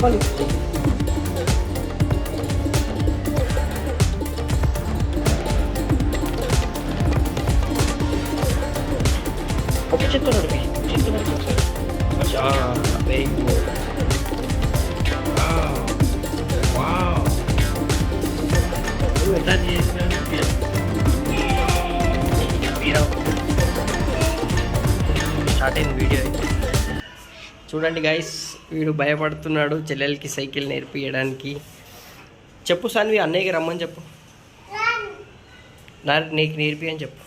ఒక చేత్తో నడిపి వెరీ గుడ్. ఎట్లా చేసిన స్టార్ట్ అయింది వీడియో అయితే. చూడండి గైస్, వీడు భయపడుతున్నాడు చెల్లెలకి సైకిల్ నేర్పియడానికి. చెప్పు సాన్వి, అన్నయ్యకి రమ్మని చెప్పు, నీకు నేర్పి అని చెప్పు.